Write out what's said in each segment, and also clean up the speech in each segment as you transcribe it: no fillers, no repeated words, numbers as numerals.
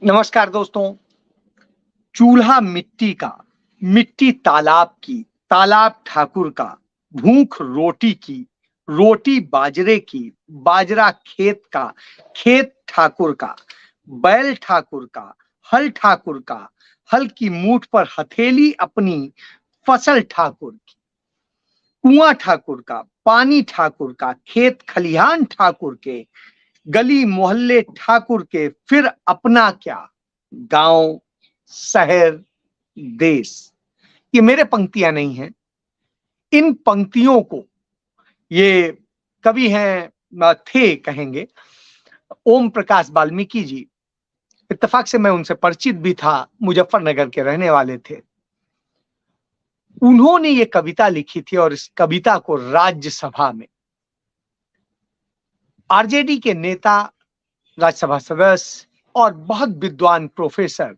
नमस्कार दोस्तों। चूल्हा मिट्टी का, मिट्टी तालाब की, तालाब ठाकुर का, भूख रोटी की, रोटी बाजरे की, बाजरा खेत का, खेत ठाकुर का, बैल ठाकुर का, हल ठाकुर का, हल की मूठ पर हथेली अपनी, फसल ठाकुर की, कुआं ठाकुर का, पानी ठाकुर का, खेत खलिहान ठाकुर के, गली मोहल्ले ठाकुर के, फिर अपना क्या, गांव, शहर, देश। ये मेरे पंक्तियां नहीं हैं। इन पंक्तियों को ये कवि हैं, थे कहेंगे, ओम प्रकाश वाल्मीकि जी। इत्तेफाक से मैं उनसे परिचित भी था, मुजफ्फरनगर के रहने वाले थे। उन्होंने ये कविता लिखी थी और इस कविता को राज्यसभा में आरजेडी के नेता, राज्यसभा सदस्य और बहुत विद्वान प्रोफेसर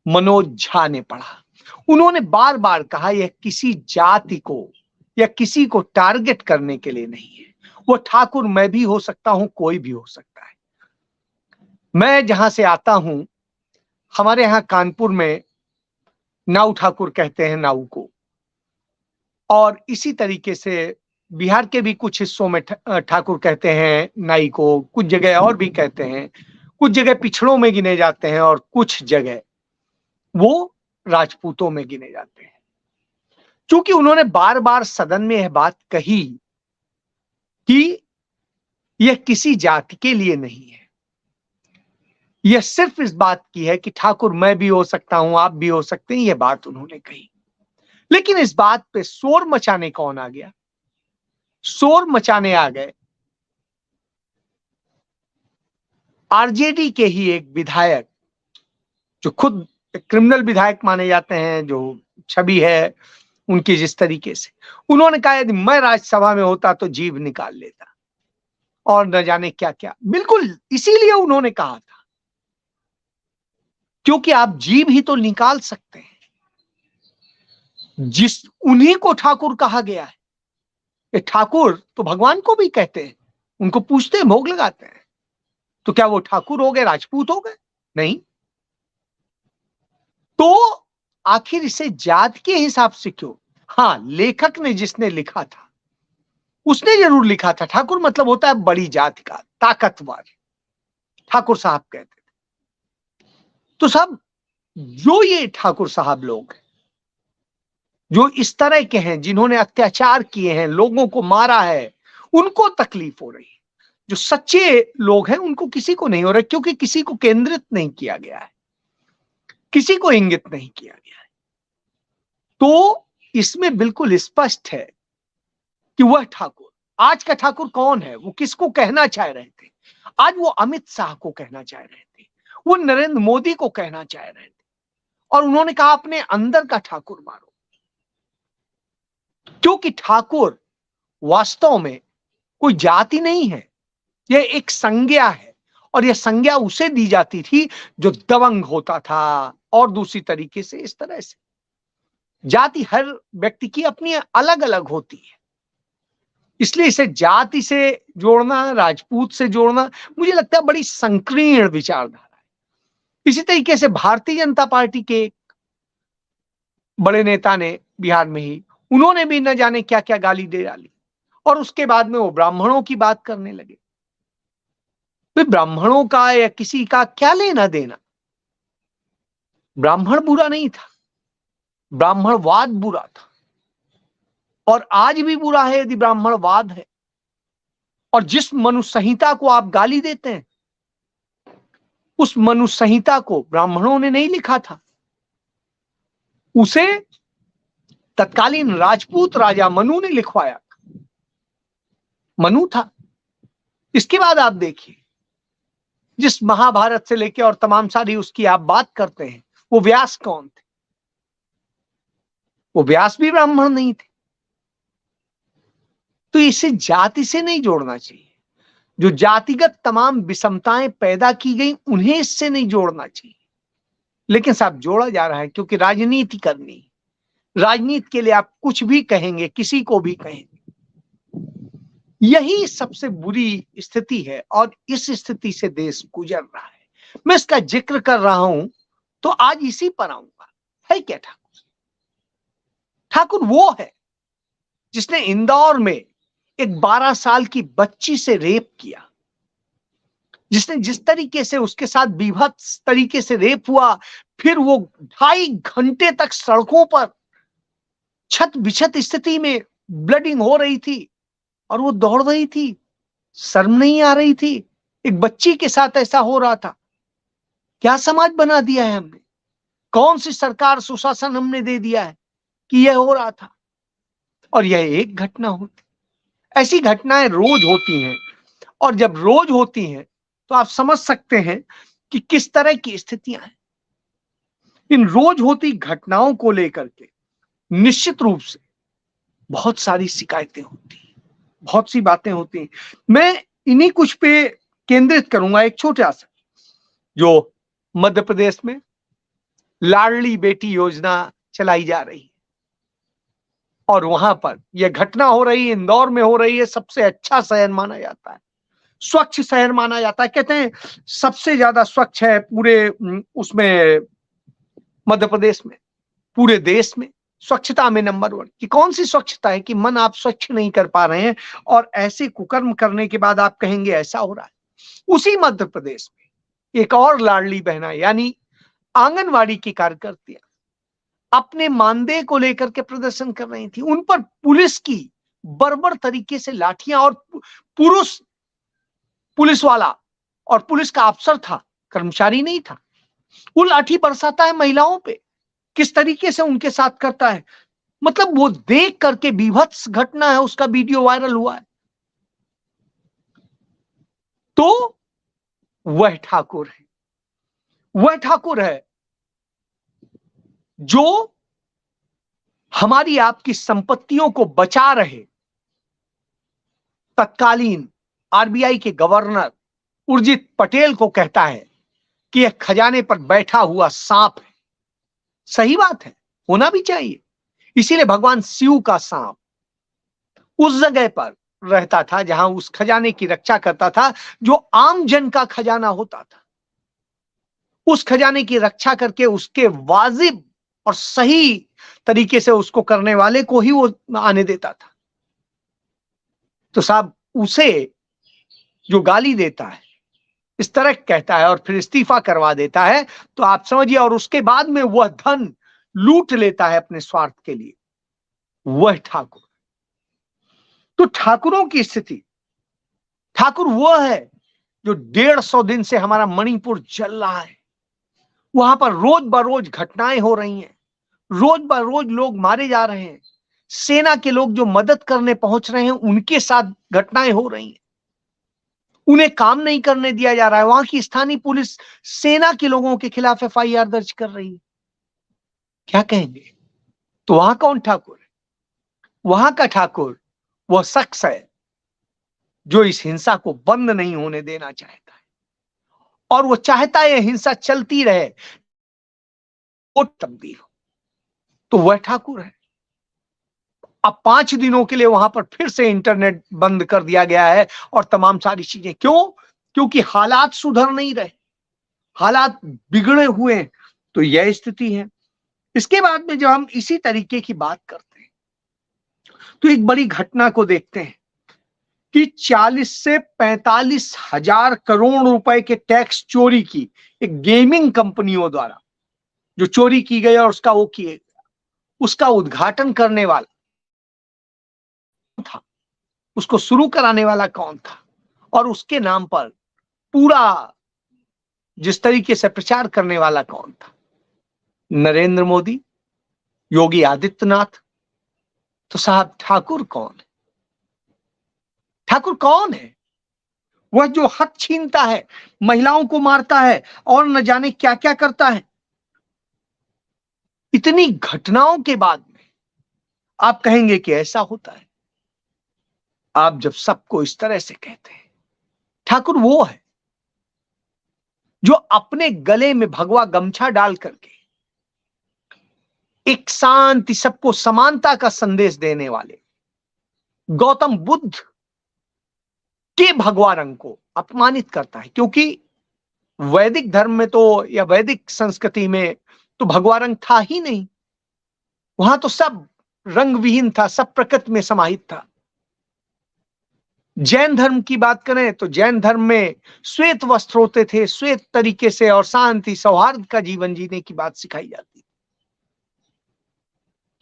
मनोज झा ने पढ़ा। उन्होंने बार बार कहा यह किसी जाति को या किसी को टारगेट करने के लिए नहीं है। वो ठाकुर मैं भी हो सकता हूं, कोई भी हो सकता है। मैं जहां से आता हूं, हमारे यहां कानपुर में नाऊ ठाकुर कहते हैं नाऊ को, और इसी तरीके से बिहार के भी कुछ हिस्सों में ठाकुर कहते हैं नाई को, कुछ जगह और भी कहते हैं, कुछ जगह पिछड़ों में गिने जाते हैं और कुछ जगह वो राजपूतों में गिने जाते हैं। क्योंकि उन्होंने बार बार सदन में यह बात कही कि यह किसी जाति के लिए नहीं है, यह सिर्फ इस बात की है कि ठाकुर मैं भी हो सकता हूं, आप भी हो सकते हैं, यह बात उन्होंने कही। लेकिन इस बात पे शोर मचाने कौन आ गया? शोर मचाने आ गए आरजेडी के ही एक विधायक, जो खुद क्रिमिनल विधायक माने जाते हैं, जो छवि है उनकी जिस तरीके से। उन्होंने कहा यदि मैं राज्यसभा में होता तो जीभ निकाल लेता, और न जाने क्या क्या। बिल्कुल इसीलिए उन्होंने कहा था, क्योंकि आप जीभ ही तो निकाल सकते हैं। जिस उन्हीं को ठाकुर कहा गया है। ये ठाकुर तो भगवान को भी कहते हैं, उनको पूछते हैं, भोग लगाते हैं। तो क्या वो ठाकुर हो गए, राजपूत हो गए? नहीं। तो आखिर इसे जात के हिसाब से क्यों? हाँ, लेखक ने जिसने लिखा था उसने जरूर लिखा था ठाकुर मतलब होता है बड़ी जाति का, ताकतवर, ठाकुर साहब कहते थे। तो साहब, जो ये ठाकुर साहब लोग हैं, जो इस तरह के हैं, जिन्होंने अत्याचार किए हैं, लोगों को मारा है, उनको तकलीफ हो रही है। जो सच्चे लोग हैं उनको किसी को नहीं हो रहा, क्योंकि किसी को केंद्रित नहीं किया गया है, किसी को इंगित नहीं किया गया है। तो इसमें बिल्कुल स्पष्ट है कि वह ठाकुर, आज का ठाकुर कौन है, वो किसको कहना चाह रहे थे? आज वो अमित शाह को कहना चाह रहे थे, वो नरेंद्र मोदी को कहना चाह रहे थे, और उन्होंने कहा अपने अंदर का ठाकुर मारो। क्योंकि ठाकुर वास्तव में कोई जाति नहीं है, यह एक संज्ञा है, और यह संज्ञा उसे दी जाती थी जो दबंग होता था, और दूसरी तरीके से इस तरह से। जाति हर व्यक्ति की अपनी अलग अलग होती है, इसलिए इसे जाति से जोड़ना, राजपूत से जोड़ना, मुझे लगता है बड़ी संकीर्ण विचारधारा है। इसी तरीके से भारतीय जनता पार्टी के बड़े नेता ने बिहार में ही, उन्होंने भी न जाने क्या क्या गाली दे डाली, और उसके बाद में वो ब्राह्मणों की बात करने लगे। तो ब्राह्मणों का या किसी का क्या लेना देना? ब्राह्मण बुरा नहीं था, ब्राह्मणवाद बुरा था, और आज भी बुरा है यदि ब्राह्मणवाद है। और जिस मनुष्य संहिता को आप गाली देते हैं, उस मनुष्य संहिता को ब्राह्मणों ने नहीं लिखा था, उसे तत्कालीन राजपूत राजा मनु ने लिखवाया। मनु था। इसके बाद आप देखिए, जिस महाभारत से लेकर और तमाम सारी उसकी आप बात करते हैं, वो व्यास कौन थे? वो व्यास भी ब्राह्मण नहीं थे। तो इसे जाति से नहीं जोड़ना चाहिए। जो जातिगत तमाम विषमताएं पैदा की गई, उन्हें इससे नहीं जोड़ना चाहिए। लेकिन साहब जोड़ा जा रहा है, क्योंकि राजनीति करनी है। राजनीति के लिए आप कुछ भी कहेंगे, किसी को भी कहेंगे। यही सबसे बुरी स्थिति है, और इस स्थिति से देश गुजर रहा है। मैं इसका जिक्र कर रहा हूं तो आज इसी पर आऊंगा। है क्या ठाकुर? ठाकुर वो है जिसने इंदौर में एक 12 साल की बच्ची से रेप किया, जिसने जिस तरीके से उसके साथ बीभत्स तरीके से रेप हुआ, फिर वो 2.5 घंटे तक सड़कों पर छत बिछत स्थिति में ब्लडिंग हो रही थी और वो दौड़ रही थी, शर्म नहीं आ रही थी। एक बच्ची के साथ ऐसा हो रहा था। क्या समाज बना दिया है हमने? कौन सी सरकार सुशासन हमने दे दिया है कि यह हो रहा था? और यह एक घटना होती, ऐसी घटनाएं रोज होती हैं। और जब रोज होती हैं तो आप समझ सकते हैं कि किस तरह की स्थितियां हैं। इन रोज होती घटनाओं को लेकर के निश्चित रूप से बहुत सारी शिकायतें होती हैं, बहुत सी बातें होती हैं। मैं इन्हीं कुछ पे केंद्रित करूंगा। एक छोटा सा, जो मध्य प्रदेश में लाडली बेटी योजना चलाई जा रही है और वहां पर यह घटना हो रही है, इंदौर में हो रही है। सबसे अच्छा शहर माना जाता है, स्वच्छ शहर माना जाता है। कहते हैं सबसे ज्यादा स्वच्छ है पूरे उसमें मध्य प्रदेश में, पूरे देश में स्वच्छता में नंबर 1। कि कौन सी स्वच्छता है कि मन आप स्वच्छ नहीं कर पा रहे हैं और ऐसे कुकर्म करने के बाद आप कहेंगे ऐसा हो रहा है। उसी मध्य प्रदेश में एक और लाडली बहना यानी आंगनवाड़ी की कार्यकर्तियां अपने मानदेय को लेकर के प्रदर्शन कर रही थी। उन पर पुलिस की बर्बर तरीके से लाठियां, और पुरुष पुलिस वाला और पुलिस का अफसर था, कर्मचारी नहीं था, वो लाठी बरसाता है महिलाओं पे, किस तरीके से उनके साथ करता है। मतलब वो देख करके बीभत्स घटना है, उसका वीडियो वायरल हुआ है। तो वह ठाकुर है, वह ठाकुर है जो हमारी आपकी संपत्तियों को बचा रहे तत्कालीन आरबीआई के गवर्नर उर्जित पटेल को कहता है कि यह खजाने पर बैठा हुआ सांप है। सही बात है, होना भी चाहिए। इसीलिए भगवान शिव का सांप उस जगह पर रहता था जहां उस खजाने की रक्षा करता था, जो आम जन का खजाना होता था। उस खजाने की रक्षा करके उसके वाजिब और सही तरीके से उसको करने वाले को ही वो आने देता था। तो साहब उसे जो गाली देता है, इस तरह कहता है और फिर इस्तीफा करवा देता है, तो आप समझिए, और उसके बाद में वह धन लूट लेता है अपने स्वार्थ के लिए, वह ठाकुर। तो ठाकुरों की स्थिति, ठाकुर वह है जो 150 दिन से हमारा मणिपुर जल रहा है। वहां पर रोज बरोज घटनाएं हो रही हैं, रोज बरोज लोग मारे जा रहे हैं। सेना के लोग जो मदद करने पहुंच रहे हैं उनके साथ घटनाएं हो रही हैं, उन्हें काम नहीं करने दिया जा रहा है। वहां की स्थानीय पुलिस सेना के लोगों के खिलाफ एफआईआर दर्ज कर रही है। क्या कहेंगे? तो वहां कौन ठाकुर है? वहां का ठाकुर वह शख्स है जो इस हिंसा को बंद नहीं होने देना चाहता है, और वो चाहता है हिंसा चलती रहे, वो तब्दील हो। तो वह ठाकुर है। अब 5 दिनों के लिए वहां पर फिर से इंटरनेट बंद कर दिया गया है और तमाम सारी चीजें। क्यों? क्योंकि हालात सुधर नहीं रहे, हालात बिगड़े हुए हैं। तो यह स्थिति है। इसके बाद में जब हम इसी तरीके की बात करते हैं तो एक बड़ी घटना को देखते हैं कि 40 से 45 हजार करोड़ रुपए के टैक्स चोरी की एक गेमिंग कंपनियों द्वारा जो चोरी की गई और उसका वो किए गया, उसका उद्घाटन करने वाला था, उसको शुरू कराने वाला कौन था, और उसके नाम पर पूरा जिस तरीके से प्रचार करने वाला कौन था? नरेंद्र मोदी, योगी आदित्यनाथ। तो साहब ठाकुर कौन है? ठाकुर कौन है? वह जो हक छीनता है, महिलाओं को मारता है और न जाने क्या क्या करता है। इतनी घटनाओं के बाद में आप कहेंगे कि ऐसा होता है? आप जब सबको इस तरह से कहते हैं, ठाकुर वो है जो अपने गले में भगवा गमछा डाल करके एक शांति, सबको समानता का संदेश देने वाले गौतम बुद्ध के भगवा रंग को अपमानित करता है। क्योंकि वैदिक धर्म में तो या वैदिक संस्कृति में तो भगवा रंग था ही नहीं। वहां तो सब रंग विहीन था, सब प्रकृति में समाहित था। जैन धर्म की बात करें तो जैन धर्म में श्वेत वस्त्र होते थे, श्वेत तरीके से और शांति सौहार्द का जीवन जीने की बात सिखाई जाती।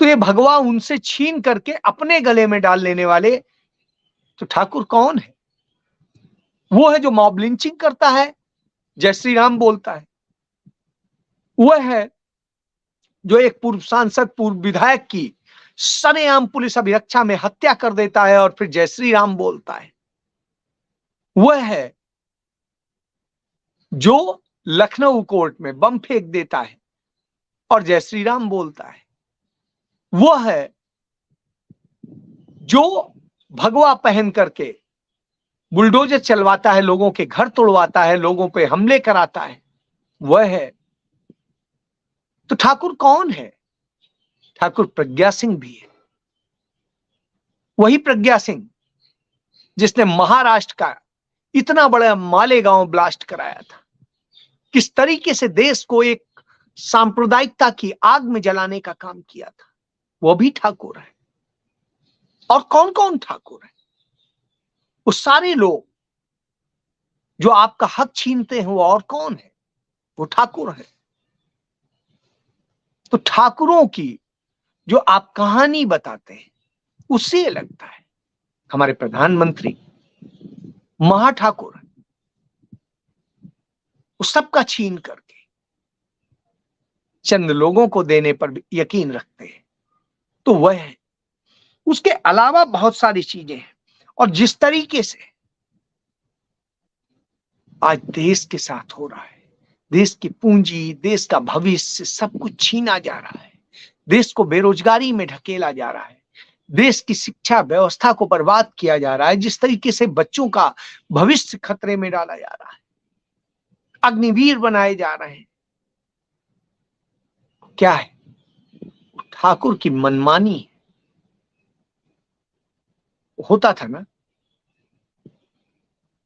तो ये भगवा उनसे छीन करके अपने गले में डाल लेने वाले तो ठाकुर कौन है? वो है जो मॉब लिंचिंग करता है, जय श्री राम बोलता है। वह है जो एक पूर्व सांसद, पूर्व विधायक की सरेआम पुलिस अभिरक्षा में हत्या कर देता है और फिर जय श्री राम बोलता है। वह है जो लखनऊ कोर्ट में बम फेंक देता है और जय श्री राम बोलता है। वह है जो भगवा पहन करके बुलडोजर चलवाता है, लोगों के घर तोड़वाता है, लोगों पे हमले कराता है। वह है। तो ठाकुर कौन है? ठाकुर प्रज्ञा सिंह भी है। वही प्रज्ञा सिंह जिसने महाराष्ट्र का इतना बड़ा मालेगांव ब्लास्ट कराया था। किस तरीके से देश को एक सांप्रदायिकता की आग में जलाने का काम किया था, वो भी ठाकुर है। और कौन कौन ठाकुर है? वो सारे लोग जो आपका हक छीनते हैं वो और कौन है? वो ठाकुर है। तो ठाकुरों की जो आप कहानी बताते हैं उससे लगता है हमारे प्रधानमंत्री महाठाकुर है। उस सबका छीन करके चंद लोगों को देने पर भी यकीन रखते हैं, तो वह है। उसके अलावा बहुत सारी चीजें हैं। और जिस तरीके से आज देश के साथ हो रहा है, देश की पूंजी, देश का भविष्य सब कुछ छीना जा रहा है, देश को बेरोजगारी में ढकेला जा रहा है, देश की शिक्षा व्यवस्था को बर्बाद किया जा रहा है, जिस तरीके से बच्चों का भविष्य खतरे में डाला जा रहा है, अग्निवीर बनाए जा रहे हैं, क्या है? ठाकुर की मनमानी है। होता था ना,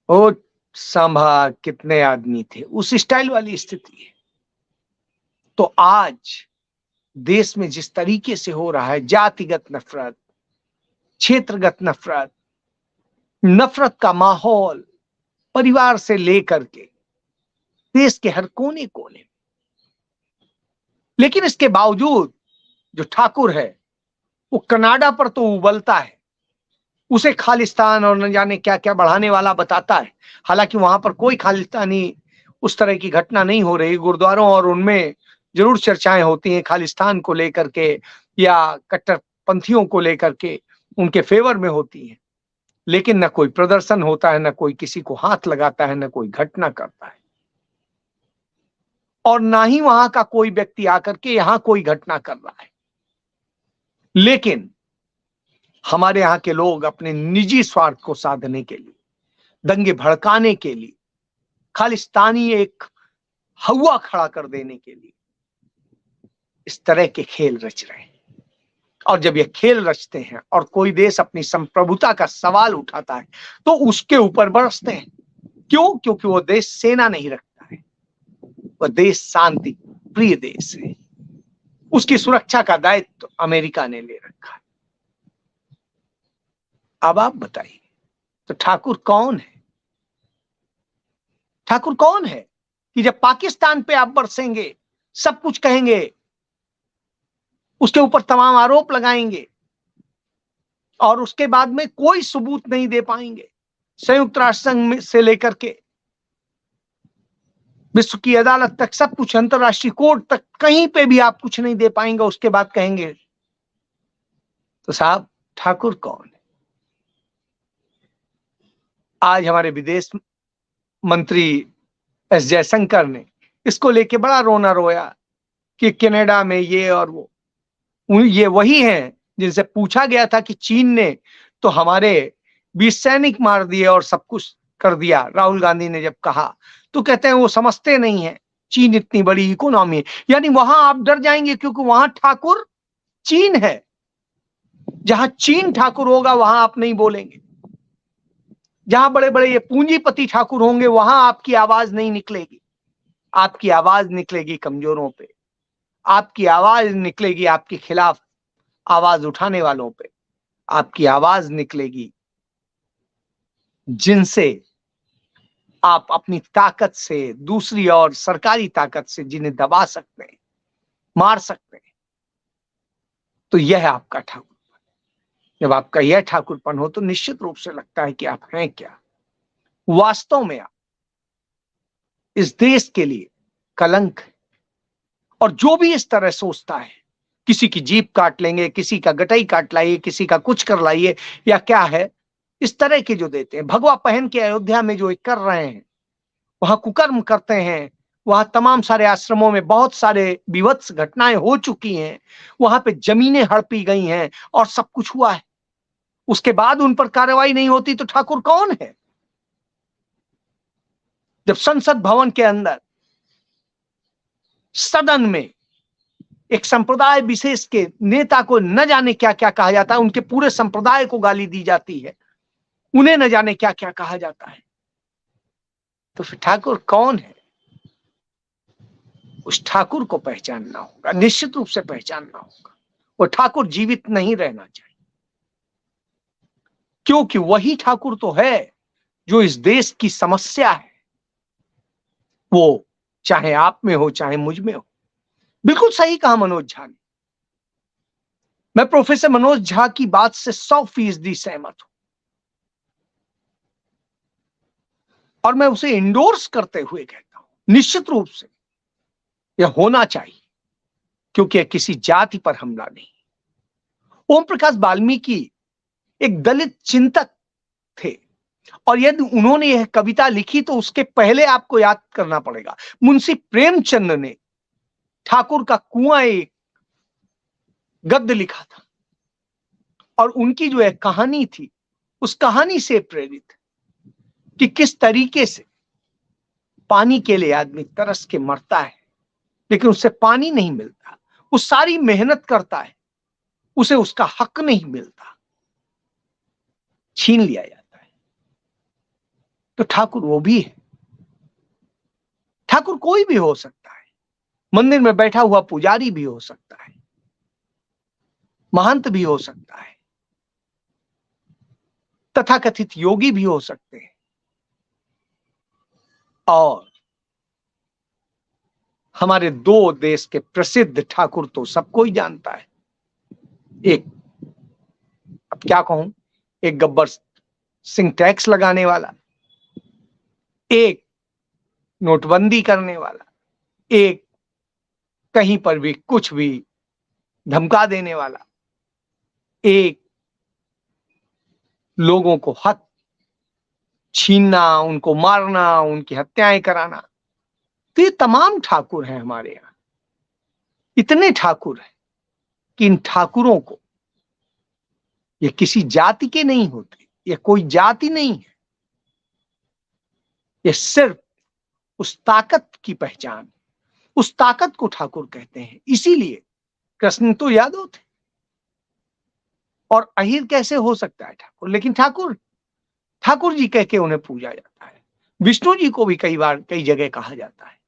वो सांभा कितने आदमी थे, उस स्टाइल वाली स्थिति है। तो आज देश में जिस तरीके से हो रहा है, जातिगत नफरत, क्षेत्रगत नफरत, नफरत का माहौल परिवार से लेकर के देश के हर कोने कोने। लेकिन इसके बावजूद जो ठाकुर है वो कनाडा पर तो उबलता है, उसे खालिस्तान और न जाने क्या क्या बढ़ाने वाला बताता है। हालांकि वहां पर कोई खालिस्तानी उस तरह की घटना नहीं हो रही। गुरुद्वारों और उनमें जरूर चर्चाएं होती हैं खालिस्तान को लेकर के या कट्टरपंथियों को लेकर के, उनके फेवर में होती हैं। लेकिन न कोई प्रदर्शन होता है, न कोई किसी को हाथ लगाता है, न कोई घटना करता है, और ना ही वहां का कोई व्यक्ति आकर के यहां कोई घटना कर रहा है। लेकिन हमारे यहां के लोग अपने निजी स्वार्थ को साधने के लिए, दंगे भड़काने के लिए, खालिस्तानी एक हवा खड़ा कर देने के लिए इस तरह के खेल रच रहे हैं। और जब ये खेल रचते हैं और कोई देश अपनी संप्रभुता का सवाल उठाता है तो उसके ऊपर बरसते हैं। क्यों? क्योंकि वो देश सेना नहीं रखता है, वह देश शांति प्रिय देश है। उसकी सुरक्षा का दायित्व तो अमेरिका ने ले रखा है। अब आप बताइए, तो ठाकुर कौन है? ठाकुर कौन है कि जब पाकिस्तान पे आप बरसेंगे, सब कुछ कहेंगे, उसके ऊपर तमाम आरोप लगाएंगे और उसके बाद में कोई सबूत नहीं दे पाएंगे? संयुक्त राष्ट्र संघ से लेकर के विश्व की अदालत तक सब कुछ, अंतरराष्ट्रीय कोर्ट तक, कहीं पे भी आप कुछ नहीं दे पाएंगे, उसके बाद कहेंगे। तो साहब ठाकुर कौन है? आज हमारे विदेश मंत्री एस जयशंकर ने इसको लेके बड़ा रोना रोया कि कनाडा में ये और वो। ये वही हैं जिनसे पूछा गया था कि चीन ने तो हमारे 20 सैनिक मार दिए और सब कुछ कर दिया, राहुल गांधी ने जब कहा, तो कहते हैं वो समझते नहीं है, चीन इतनी बड़ी इकोनॉमी है। यानी वहां आप डर जाएंगे क्योंकि वहां ठाकुर चीन है। जहां चीन ठाकुर होगा वहां आप नहीं बोलेंगे। जहां बड़े बड़े ये पूंजीपति ठाकुर होंगे वहां आपकी आवाज नहीं निकलेगी। आपकी आवाज निकलेगी कमजोरों पे, आपकी आवाज निकलेगी आपके खिलाफ आवाज उठाने वालों पे, आपकी आवाज निकलेगी जिनसे आप अपनी ताकत से, दूसरी और सरकारी ताकत से जिन्हें दबा सकते हैं, मार सकते हैं। तो यह आपका ठाकुरपन। जब आपका यह ठाकुरपन हो तो निश्चित रूप से लगता है कि आप हैं क्या। वास्तव में आप इस देश के लिए कलंक है। और जो भी इस तरह सोचता है, किसी की जीभ काट लेंगे, किसी का गटई काट लाइए, किसी का कुछ कर लाइए, या क्या है, इस तरह के जो देते हैं, भगवा पहन के अयोध्या में जो कर रहे हैं, वहां कुकर्म करते हैं, वहां तमाम सारे आश्रमों में बहुत सारे विभत्स घटनाएं हो चुकी हैं, वहां पे जमीनें हड़पी गई हैं और सब कुछ हुआ है। उसके बाद उन पर कार्रवाई नहीं होती तो ठाकुर कौन है? जब संसद भवन के अंदर सदन में एक संप्रदाय विशेष के नेता को न जाने क्या क्या कहा जाता है, उनके पूरे संप्रदाय को गाली दी जाती है, उन्हें न जाने क्या क्या कहा जाता है, तो फिर ठाकुर कौन है? उस ठाकुर को पहचानना होगा, निश्चित रूप से पहचानना होगा। वो ठाकुर जीवित नहीं रहना चाहिए, क्योंकि वही ठाकुर तो है जो इस देश की समस्या है, वो चाहे आप में हो चाहे मुझ में हो। बिल्कुल सही कहा मनोज झा ने। मैं प्रोफेसर मनोज झा की बात से 100% सहमत हूं और मैं उसे इंडोर्स करते हुए कहता हूं, निश्चित रूप से यह होना चाहिए, क्योंकि यह किसी जाति पर हमला नहीं। ओम प्रकाश वाल्मीकि एक दलित चिंतक थे, और यदि उन्होंने यह कविता लिखी तो उसके पहले आपको याद करना पड़ेगा, मुंशी प्रेमचंद ने ठाकुर का कुआं एक गद्य लिखा था, और उनकी जो एक कहानी थी, उस कहानी से प्रेरित कि किस तरीके से पानी के लिए आदमी तरस के मरता है, लेकिन उससे पानी नहीं मिलता, वो सारी मेहनत करता है, उसे उसका हक नहीं मिलता, छीन लिया जाता है। तो ठाकुर वो भी है। ठाकुर कोई भी हो सकता है, मंदिर में बैठा हुआ पुजारी भी हो सकता है, महंत भी हो सकता है, तथाकथित योगी भी हो सकते हैं, और हमारे दो देश के प्रसिद्ध ठाकुर तो सबको ही जानता है। एक, अब क्या कहूं, एक गब्बर सिंह टैक्स लगाने वाला, एक नोटबंदी करने वाला, एक कहीं पर भी कुछ भी धमका देने वाला, एक लोगों को हक छीनना, उनको मारना, उनकी हत्याएं कराना। तो ये तमाम ठाकुर हैं हमारे यहां, इतने ठाकुर हैं कि इन ठाकुरों को, ये किसी जाति के नहीं होते, ये कोई जाति नहीं है, ये सिर्फ उस ताकत की पहचान, उस ताकत को ठाकुर कहते हैं। इसीलिए कृष्ण तो यादव थे, और अहिर कैसे हो सकता है ठाकुर, लेकिन ठाकुर ठाकुर जी कह के उन्हें पूजा जाता है। विष्णु जी को भी कई बार कई जगह कहा जाता है।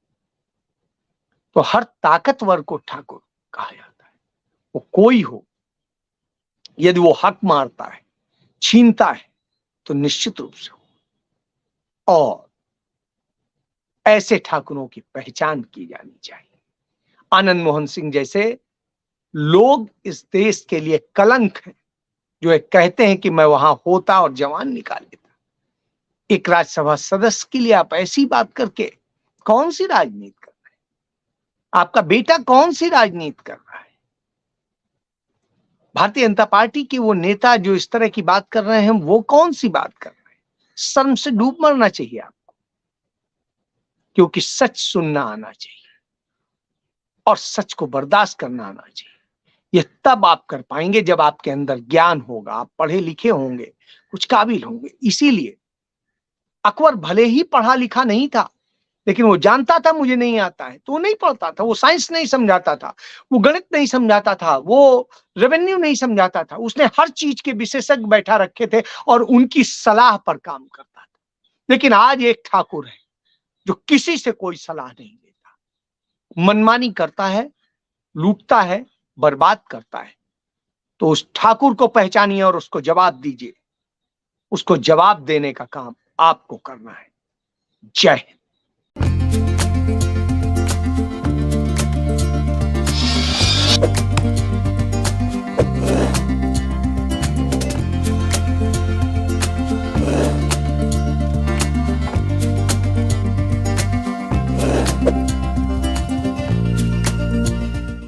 तो हर ताकतवर को ठाकुर कहा जाता है, वो कोई हो, यदि वो हक मारता है, छीनता है, तो निश्चित रूप से हो। और ऐसे ठाकुरों की पहचान की जानी चाहिए। आनंद मोहन सिंह जैसे लोग इस देश के लिए कलंक हैं, जो एक कहते हैं कि मैं वहां होता और जवान निकाल लेता। एक राज्यसभा सदस्य के लिए आप ऐसी बात करके कौन सी राजनीति कर रहे हैं? आपका बेटा कौन सी राजनीति कर रहा है? भारतीय जनता पार्टी के वो नेता जो इस तरह की बात कर रहे हैं, वो कौन सी बात कर रहे हैं? शर्म से डूब मरना चाहिए आपको, क्योंकि सच सुनना आना चाहिए और सच को बर्दाश्त करना आना चाहिए। यह तब आप कर पाएंगे जब आपके अंदर ज्ञान होगा, आप पढ़े लिखे होंगे, कुछ काबिल होंगे। इसीलिए अकबर भले ही पढ़ा लिखा नहीं था, लेकिन वो जानता था मुझे नहीं आता है, तो वो नहीं पढ़ता था। वो साइंस नहीं समझाता था, वो गणित नहीं समझाता था, वो रेवेन्यू नहीं समझाता था। उसने हर चीज के विशेषज्ञ बैठा रखे थे और उनकी सलाह पर काम करता था। लेकिन आज एक ठाकुर है जो किसी से कोई सलाह नहीं लेता, मनमानी करता है, लूटता है, बर्बाद करता है, तो उस ठाकुर को पहचानिए और उसको जवाब दीजिए। उसको जवाब देने का काम आपको करना है। जय हिंद।